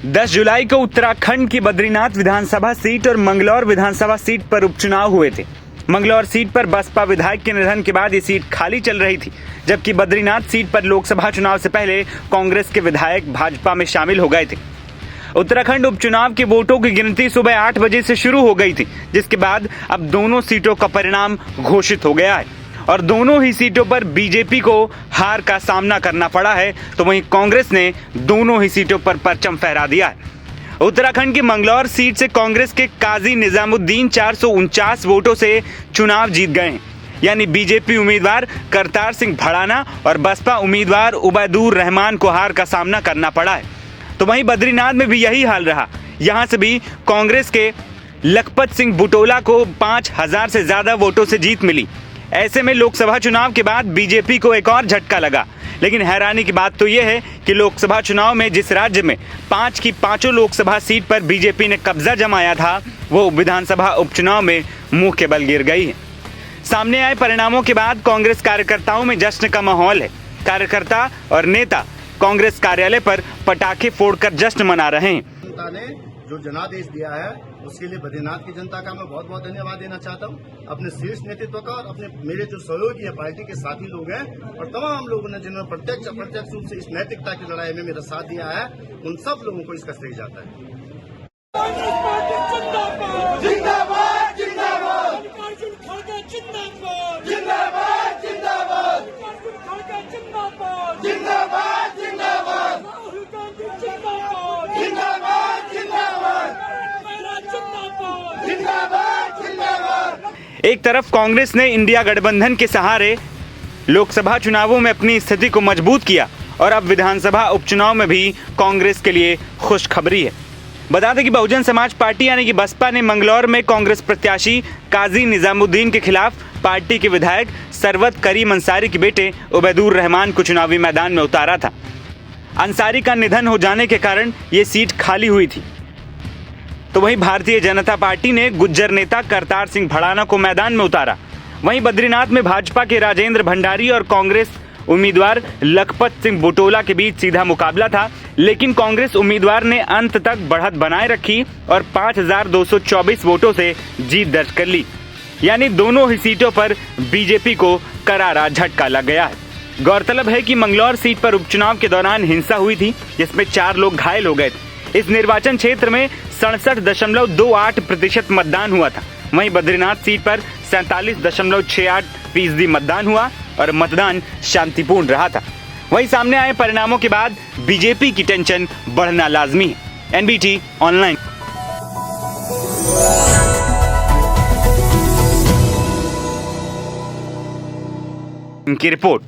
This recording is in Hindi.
10 जुलाई को उत्तराखंड की बद्रीनाथ विधानसभा सीट और मंगलौर विधानसभा सीट पर उपचुनाव हुए थे। मंगलौर सीट पर बसपा विधायक के निधन के बाद ये सीट खाली चल रही थी, जबकि बद्रीनाथ सीट पर लोकसभा चुनाव से पहले कांग्रेस के विधायक भाजपा में शामिल हो गए थे। उत्तराखंड उपचुनाव के वोटों की गिनती सुबह 8 बजे से शुरू हो गई थी, जिसके बाद अब दोनों सीटों का परिणाम घोषित हो गया है और दोनों ही सीटों पर बीजेपी को हार का सामना करना पड़ा है, तो वहीं कांग्रेस ने दोनों ही सीटों पर परचम फहरा दिया है। उत्तराखंड की मंगलौर सीट से कांग्रेस के काजी निजामुद्दीन 449 वोटों से चुनाव जीत गए हैं, यानी बीजेपी उम्मीदवार करतार सिंह भड़ाना और बसपा उम्मीदवार उबैदुर रहमान को हार का सामना करना पड़ा है। तो वहीं बद्रीनाथ में भी यही हाल रहा। यहां से भी कांग्रेस के लखपत सिंह बुटोला को 5000 से ज्यादा वोटों से जीत मिली। ऐसे में लोकसभा चुनाव के बाद बीजेपी को एक और झटका लगा। लेकिन हैरानी की बात तो यह है कि लोकसभा चुनाव में जिस राज्य में 5 की 5 लोकसभा सीट पर बीजेपी ने कब्जा जमाया था, वो विधानसभा उपचुनाव में मुंह के बल गिर गई है। सामने आए परिणामों के बाद कांग्रेस कार्यकर्ताओं में जश्न का माहौल है। कार्यकर्ता और नेता कांग्रेस कार्यालय पर पटाखे फोड़कर जश्न मना रहे हैं। जनता ने जो जनादेश दिया है उसके लिए बद्रीनाथ की जनता का मैं बहुत बहुत धन्यवाद देना चाहता हूं, अपने शीर्ष नेतृत्व का और अपने मेरे जो सहयोगी है, पार्टी के साथी लोग हैं और तमाम लोगों ने जिन्होंने प्रत्यक्ष अप्रत्यक्ष रूप से इस नैतिकता की लड़ाई में मेरा साथ दिया है, उन सब लोगों को इसका श्रेय जाता है। एक तरफ कांग्रेस ने इंडिया गठबंधन के सहारे लोकसभा चुनावों में अपनी स्थिति को मजबूत किया और अब विधानसभा उपचुनाव में भी कांग्रेस के लिए खुशखबरी है। बता दें कि बहुजन समाज पार्टी यानी कि बसपा ने मंगलौर में कांग्रेस प्रत्याशी काजी निजामुद्दीन के खिलाफ पार्टी के विधायक सरवत करीम अंसारी के बेटे उबैदुर रहमान को चुनावी मैदान में उतारा था। अंसारी का निधन हो जाने के कारण ये सीट खाली हुई थी। तो वहीं भारतीय जनता पार्टी ने गुज्जर नेता करतार सिंह भड़ाना को मैदान में उतारा। वहीं बद्रीनाथ में भाजपा के राजेंद्र भंडारी और कांग्रेस उम्मीदवार लखपत सिंह बुटोला के बीच सीधा मुकाबला था, लेकिन कांग्रेस उम्मीदवार ने अंत तक बढ़त बनाए रखी और 5224 वोटों से जीत दर्ज कर ली, यानी दोनों ही सीटों पर बीजेपी को करारा झटका लग गया है। गौरतलब है कि मंगलौर सीट पर उपचुनाव के दौरान हिंसा हुई थी, जिसमें 4 लोग घायल हो गए थे। इस निर्वाचन क्षेत्र में 67.28% मतदान हुआ था। वहीं बद्रीनाथ सीट पर 47.68% मतदान हुआ और मतदान शांतिपूर्ण रहा था। वहीं सामने आए परिणामों के बाद बीजेपी की टेंशन बढ़ना लाजमी है। एनबीटी ऑनलाइन की रिपोर्ट।